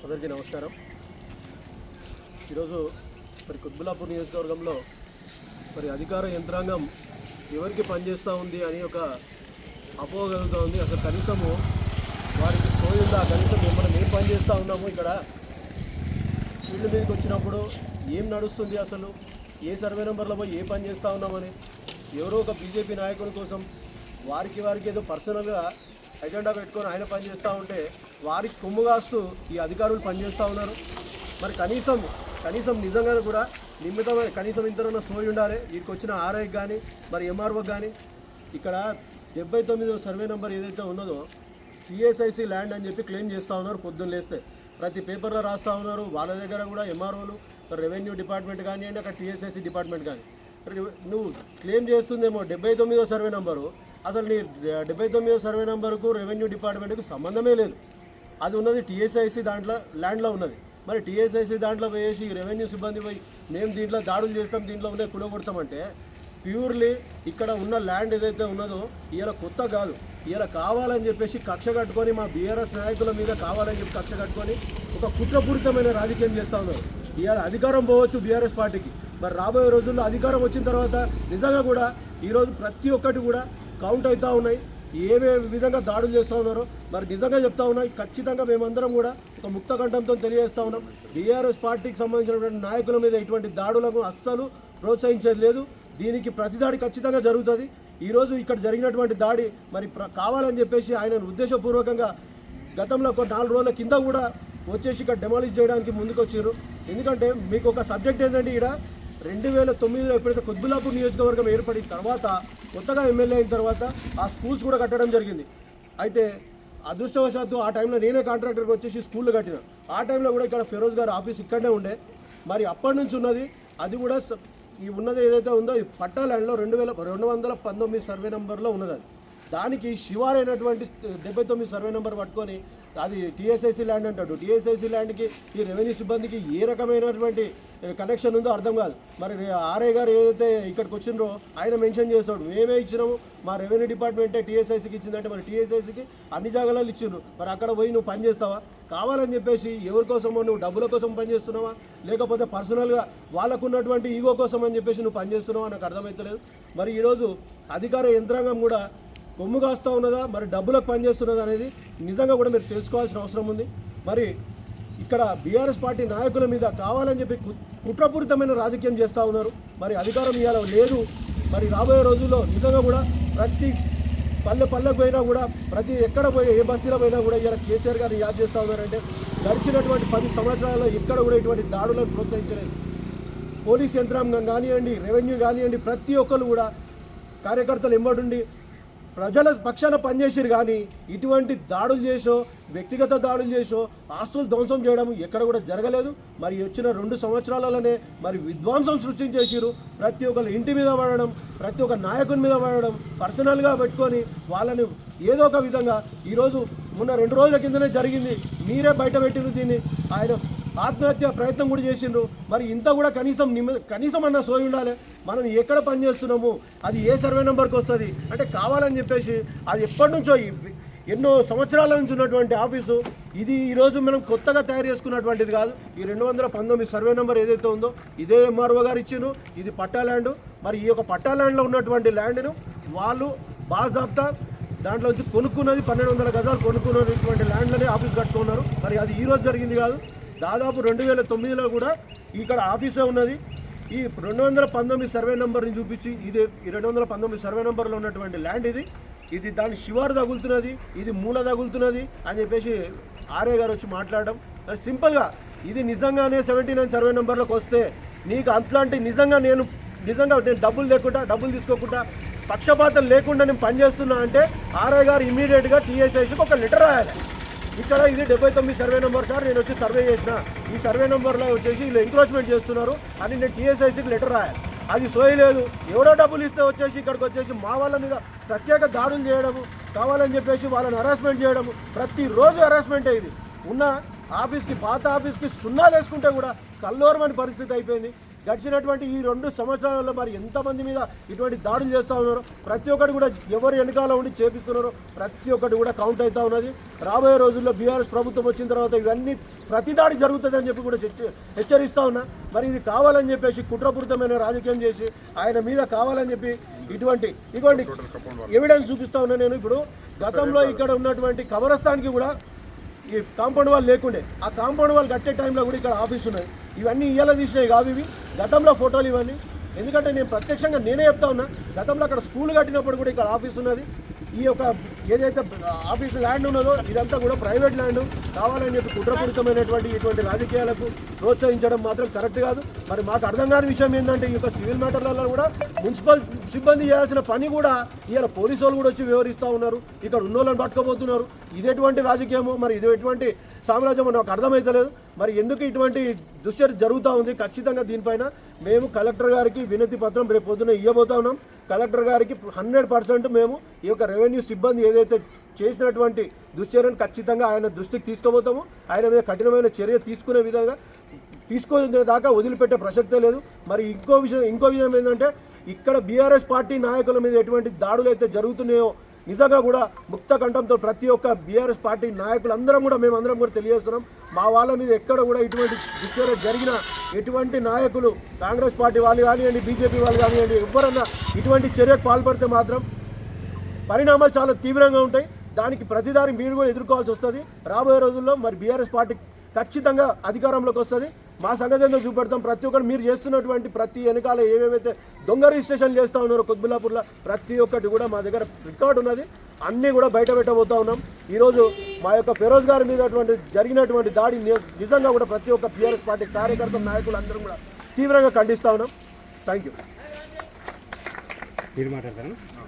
అందరికీ నమస్కారం. ఈరోజు మరి కుత్బుల్లాపూర్ నియోజకవర్గంలో మరి అధికార యంత్రాంగం ఎవరికి పనిచేస్తూ ఉంది అని ఒక అపోహ కలుగుతూ ఉంది. అసలు కనీసము వారికి సోయుందా, కనీసం మనం ఏం పని చేస్తూ ఉన్నాము, ఇక్కడ ఫీల్డ్ మీదకి వచ్చినప్పుడు ఏం నడుస్తుంది, అసలు ఏ సర్వే నెంబర్లో పోయి ఏ పని చేస్తూ ఉన్నామని ఎవరో ఒక బీజేపీ నాయకుల కోసం వారికి ఏదో పర్సనల్గా ఎజెండా పెట్టుకొని ఆయన పనిచేస్తూ ఉంటే వారికి కొమ్ము కాస్తూ ఈ అధికారులు పనిచేస్తూ ఉన్నారు. మరి కనీసం నిజంగా కూడా నిమిత్తమైన కనీసం ఇంతనన్నా సోయి ఉండాలి. వీరికి వచ్చిన ఆర్ఐకి కానీ మరి ఎంఆర్ఓకి కానీ ఇక్కడ 79వ సర్వే నెంబర్ ఏదైతే ఉన్నదో టీఎస్ఐసి ల్యాండ్ అని చెప్పి క్లెయిమ్ చేస్తూ ఉన్నారు. పొద్దున్న లేస్తే ప్రతి పేపర్లో రాస్తూ ఉన్నారు. వాళ్ళ దగ్గర కూడా ఎంఆర్ఓలు, రెవెన్యూ డిపార్ట్మెంట్ కానివ్వండి, అక్కడ టీఎస్ఐసి డిపార్ట్మెంట్ కానీ నువ్వు క్లెయిమ్ చేస్తుందేమో 79వ సర్వే నెంబరు, అసలు నీ 79వ సర్వే నెంబర్కు రెవెన్యూ డిపార్ట్మెంట్కు సంబంధమే లేదు. అది ఉన్నది టీఎస్ఐసి దాంట్లో ల్యాండ్లో ఉన్నది. మరి టీఎస్ఐసి దాంట్లో వేసి రెవెన్యూ సిబ్బంది పోయి మేము దీంట్లో దాడులు చేస్తాం, దీంట్లో ఉన్నాయి కుడగొడతామంటే ప్యూర్లీ ఇక్కడ ఉన్న ల్యాండ్ ఏదైతే ఉన్నదో ఇవాళ కొత్త కాదు. ఇవాళ కావాలని చెప్పేసి కక్ష కట్టుకొని మా బీఆర్ఎస్ నాయకుల మీద కావాలని చెప్పి కక్ష కట్టుకొని ఒక కుట్రపూరితమైన రాజకీయం చేస్తూ ఉన్నారు. ఇవాళ అధికారం పోవచ్చు బీఆర్ఎస్ పార్టీకి, మరి రాబోయే రోజుల్లో అధికారం వచ్చిన తర్వాత నిజంగా కూడా ఈరోజు ప్రతి ఒక్కటి కూడా కౌంట్ అవుతూ ఉన్నాయి. ఏవే విధంగా దాడులు చేస్తూ ఉన్నారో మరి నిజంగా చెప్తా ఉన్నాయి. ఖచ్చితంగా మేమందరం కూడా ఒక ముక్త కంఠంతో తెలియజేస్తూ ఉన్నాం. బీఆర్ఎస్ పార్టీకి సంబంధించినటువంటి నాయకుల మీద ఇటువంటి దాడులకు అస్సలు ప్రోత్సహించేది లేదు. దీనికి ప్రతిదాడి ఖచ్చితంగా జరుగుతుంది. ఈరోజు ఇక్కడ జరిగినటువంటి దాడి మరి కావాలని చెప్పేసి ఆయన ఉద్దేశపూర్వకంగా గతంలో ఒక 4 రోజుల కింద కూడా వచ్చేసి ఇక్కడ డెమాలిష్ చేయడానికి ముందుకు వచ్చారు. ఎందుకంటే మీకు ఒక సబ్జెక్ట్ ఏంటంటే ఇక్కడ 2009లో ఎప్పుడైతే కుత్బుల్లాపూర్ నియోజకవర్గం ఏర్పడిన తర్వాత కొత్తగా ఎమ్మెల్యే అయిన తర్వాత ఆ స్కూల్స్ కూడా కట్టడం జరిగింది. అయితే అదృష్టవశాత్తు ఆ టైంలో నేనే కాంట్రాక్టర్కి వచ్చేసి స్కూళ్ళు కట్టిన. ఆ టైంలో కూడా ఇక్కడ ఫిరోజ్ గారు ఆఫీస్ ఇక్కడనే ఉండే. మరి అప్పటి నుంచి ఉన్నది అది కూడా ఈ ఉన్నది ఏదైతే ఉందో ఈ పట్టా ల్యాండ్లో 2219 సర్వే నెంబర్లో ఉన్నది. అది దానికి శివారైనటువంటి 79 సర్వే నెంబర్ పట్టుకొని అది టీఎస్ఐసి ల్యాండ్ అంటాడు. టీఎస్ఐసి ల్యాండ్కి ఈ రెవెన్యూ సిబ్బందికి ఏ రకమైనటువంటి కనెక్షన్ ఉందో అర్థం కాదు. మరి ఆర్ఐ గారు ఏదైతే ఇక్కడికి వచ్చిండ్రో ఆయన మెన్షన్ చేస్తాడు, మేమే ఇచ్చినాము, మా రెవెన్యూ డిపార్ట్మెంటే టీఎస్ఐసికి ఇచ్చిందంటే మరి టీఎస్ఐసికి అన్ని జాగాలలో ఇచ్చిండ్రు. మరి అక్కడ పోయి నువ్వు పని చేస్తావా? కావాలని చెప్పేసి ఎవరి కోసమో నువ్వు డబ్బుల కోసం పనిచేస్తున్నావా, లేకపోతే పర్సనల్గా వాళ్ళకు ఉన్నటువంటి ఈగో కోసం అని చెప్పేసి నువ్వు పనిచేస్తున్నావా నాకు అర్థమవుతలేదు. మరి ఈరోజు అధికార యంత్రాంగం కూడా కొమ్ము కాస్తూ ఉన్నదా, మరి డబ్బులకు పనిచేస్తున్నదా అనేది నిజంగా కూడా మీరు తెలుసుకోవాల్సిన అవసరం ఉంది. మరి ఇక్కడ బీఆర్ఎస్ పార్టీ నాయకుల మీద కావాలని చెప్పి కుట్రపూరితమైన రాజకీయం చేస్తూ ఉన్నారు. మరి అధికారం ఇవాళ లేదు. మరి రాబోయే రోజుల్లో నిజంగా కూడా ప్రతి పల్లెకు పోయినా కూడా ప్రతి ఎక్కడ పోయి ఏ బస్తీలో పోయినా కూడా ఇలా కేసీఆర్ గారిని యాద్ చేస్తూ ఉన్నారంటే గడిచినటువంటి 10 సంవత్సరాల్లో ఎక్కడ కూడా ఇటువంటి దాడులను ప్రోత్సహించలేదు. పోలీస్ యంత్రాంగం కానివ్వండి, రెవెన్యూ కానివ్వండి, ప్రతి ఒక్కరు కూడా కార్యకర్తలు ఎంబడుండి ప్రజల పక్షాన పనిచేసారు. కానీ ఇటువంటి దాడులు చేసో వ్యక్తిగత దాడులు చేసో ఆస్తులు ధ్వంసం చేయడం ఎక్కడ కూడా జరగలేదు. మరి వచ్చిన 2 సంవత్సరాలలోనే మరి విధ్వంసం సృష్టించేసారు. ప్రతి ఒక్కరు ఇంటి మీద పడడం, ప్రతి ఒక్క నాయకుని మీద పడడం, పర్సనల్గా పెట్టుకొని వాళ్ళని ఏదో ఒక విధంగా ఈరోజు మొన్న 2 రోజుల కిందనే జరిగింది. మీరే బయట పెట్టిన దీన్ని ఆయన ఆత్మహత్య ప్రయత్నం కూడా చేసిండ్రు. మరి ఇంత కూడా కనీసం అన్న సోయి ఉండాలి. మనం ఎక్కడ పనిచేస్తున్నాము, అది ఏ సర్వే నెంబర్కి వస్తుంది అంటే కావాలని చెప్పేసి అది ఎప్పటి నుంచో ఎన్నో సంవత్సరాల నుంచి ఉన్నటువంటి ఆఫీసు ఇది ఈరోజు మనం కొత్తగా తయారు చేసుకున్నటువంటిది కాదు. ఈ 219 సర్వే నెంబర్ ఏదైతే ఉందో ఇదే ఎంఆర్ఓ గారు ఇచ్చిండ్రు. ఇది పట్టా ల్యాండ్. మరి ఈ యొక్క పట్టా ల్యాండ్లో ఉన్నటువంటి ల్యాండ్ను వాళ్ళు బాజాబ్తా దాంట్లోంచి కొనుక్కున్నది 1200 గజాలు కొనుక్కున్నటువంటి ల్యాండ్లోనే ఆఫీస్ కట్టుకున్నారు. మరి అది ఈరోజు జరిగింది కాదు. దాదాపు 2009లో కూడా ఇక్కడ ఆఫీసే ఉన్నది. ఈ 219 సర్వే నెంబర్ని చూపించి ఇది ఈ 219 సర్వే నెంబర్లో ఉన్నటువంటి ల్యాండ్ ఇది దాని శివారు తగులుతున్నది, ఇది మూల తగులుతున్నది అని చెప్పేసి ఆర్ఏ గారు వచ్చి మాట్లాడడం సింపుల్గా ఇది నిజంగానే 79 సర్వే నెంబర్లోకి వస్తే నీకు అట్లాంటి నిజంగా నేను డబ్బులు తీసుకోకుండా పక్షపాతం లేకుండా నేను పనిచేస్తున్నా అంటే ఆర్ఐ గారు ఇమీడియట్గా టీఎస్ఐసికి ఒక లెటర్ రాయాలి. ఇక్కడ ఇది 79 సర్వే నెంబర్ సార్, నేను వచ్చి సర్వే చేసిన ఈ సర్వే నెంబర్లో వచ్చేసి వీళ్ళు ఎంక్రోచ్మెంట్ చేస్తున్నారు అని నేను టీఎస్ఐసికి లెటర్ రాయాలి. అది సోయలేదు. ఎవడో డబ్బులు ఇస్తే వచ్చేసి ఇక్కడికి వచ్చేసి మా వాళ్ళ మీద ప్రత్యేక దాడులు చేయడము, కావాలని చెప్పేసి వాళ్ళని హరాస్మెంట్ చేయడము, ప్రతిరోజు హరాస్మెంట్ అయ్యింది. ఉన్న ఆఫీస్కి పాత ఆఫీస్కి సున్నాలు వేసుకుంటే కూడా కల్లోరమని పరిస్థితి అయిపోయింది. గడిచినటువంటి ఈ 2 సంవత్సరాలలో మరి ఎంతమంది మీద ఇటువంటి దాడులు చేస్తూ ఉన్నారో ప్రతి ఒక్కటి కూడా ఎవరు వెనకాల ఉండి చేపిస్తున్నారో ప్రతి ఒక్కటి కూడా కౌంట్ అవుతూ ఉన్నది. రాబోయే రోజుల్లో బీఆర్ఎస్ ప్రభుత్వం వచ్చిన తర్వాత ఇవన్నీ ప్రతి దాడి జరుగుతుందని చెప్పి కూడా హెచ్చరిస్తూ ఉన్నా. మరి ఇది కావాలని చెప్పేసి కుట్రపూరితమైన రాజకీయం చేసి ఆయన మీద కావాలని చెప్పి ఇటువంటి ఎవిడెన్స్ చూపిస్తూ ఉన్నా. నేను ఇప్పుడు గతంలో ఇక్కడ ఉన్నటువంటి కబరస్థానికి కూడా ఈ కాంపౌండ్ వాల్ లేకుండే, ఆ కాంపౌండ్ వాల్ కట్టే టైంలో కూడా ఇక్కడ ఆఫీస్ ఉన్నది. ఇవన్నీ ఇయ్యాల తీసినాయి కావు, ఇవి గతంలో ఫోటోలు ఇవన్నీ. ఎందుకంటే నేను ప్రత్యక్షంగా నేనే చెప్తా ఉన్నా, గతంలో అక్కడ స్కూల్ కట్టినప్పుడు కూడా ఇక్కడ ఆఫీస్ ఉన్నది. ఈ యొక్క ఏదైతే ఆఫీస్ ల్యాండ్ ఉన్నదో ఇదంతా కూడా ప్రైవేట్ ల్యాండ్. కావాలని చెప్పి కుట్రపూరితమైనటువంటి ఇటువంటి రాజకీయాలకు ప్రోత్సహించడం మాత్రం కరెక్ట్ కాదు. మరి మాకు అర్థం కాని విషయం ఏంటంటే ఈ యొక్క సివిల్ మ్యాటర్లలో కూడా మున్సిపల్ సిబ్బంది చేయాల్సిన పని కూడా ఇవాళ పోలీసు వాళ్ళు కూడా వచ్చి వివరిస్తూ ఉన్నారు, ఇక్కడ ఉన్నోళ్ళని పట్టుకోబోతున్నారు. ఇది ఎటువంటి రాజకీయమో మరి ఇది ఎటువంటి సామ్రాజ్యమో నాకు అర్థమవుతలేదు. మరి ఎందుకు ఇటువంటి దుశ్చర్య జరుగుతూ ఉంది? ఖచ్చితంగా దీనిపైన మేము కలెక్టర్ గారికి వినతి పత్రం రేపు పొద్దున ఇవ్వబోతా ఉన్నాం. కలెక్టర్ గారికి 100% మేము ఈ యొక్క రెవెన్యూ సిబ్బంది ఏదైతే చేసినటువంటి దుశ్చర్యను ఖచ్చితంగా ఆయన దృష్టికి తీసుకుపోతాము. ఆయన మీద కఠినమైన చర్య తీసుకునే విధంగా తీసుకునే దాకా వదిలిపెట్టే ప్రసక్తే లేదు. మరి ఇంకో విషయం ఏంటంటే ఇక్కడ బీఆర్ఎస్ పార్టీ నాయకుల మీద ఎటువంటి దాడులు అయితే జరుగుతున్నాయో నిజంగా కూడా ముక్త కంఠంతో ప్రతి ఒక్క బీఆర్ఎస్ పార్టీ నాయకులందరం కూడా మేమందరం కూడా తెలియజేస్తున్నాం. మా వాళ్ళ మీద ఎక్కడ కూడా ఇటువంటి దుశ్చర్య జరిగిన ఎటువంటి నాయకులు కాంగ్రెస్ పార్టీ వాళ్ళు కానివ్వండి, బీజేపీ వాళ్ళు కానివ్వండి, ఎవరన్నా ఇటువంటి చర్యకు పాల్పడితే మాత్రం పరిణామాలు చాలా తీవ్రంగా ఉంటాయి. దానికి ప్రతిదారి మీరు కూడా ఎదుర్కోవాల్సి వస్తుంది. రాబోయే రోజుల్లో మరి బీఆర్ఎస్ పార్టీ ఖచ్చితంగా అధికారంలోకి వస్తుంది. మా సంగతి ఏందో చూపెడతాం. ప్రతి ఒక్కరు మీరు చేస్తున్నటువంటి ప్రతి వెనకాల ఏమేమైతే దొంగ రిజిస్ట్రేషన్ చేస్తూ ఉన్నారో కుత్బుల్లాపూర్లో ప్రతి ఒక్కటి కూడా మా దగ్గర రికార్డు ఉన్నది. అన్నీ కూడా బయట పెట్టబోతూ ఉన్నాం. ఈరోజు మా యొక్క ఫెరోజ్ గారి మీద జరిగినటువంటి దాడి నిజంగా కూడా ప్రతి ఒక్క బీఆర్ఎస్ పార్టీ కార్యకర్త నాయకులు అందరం కూడా తీవ్రంగా ఖండిస్తూ ఉన్నాం. Thank you.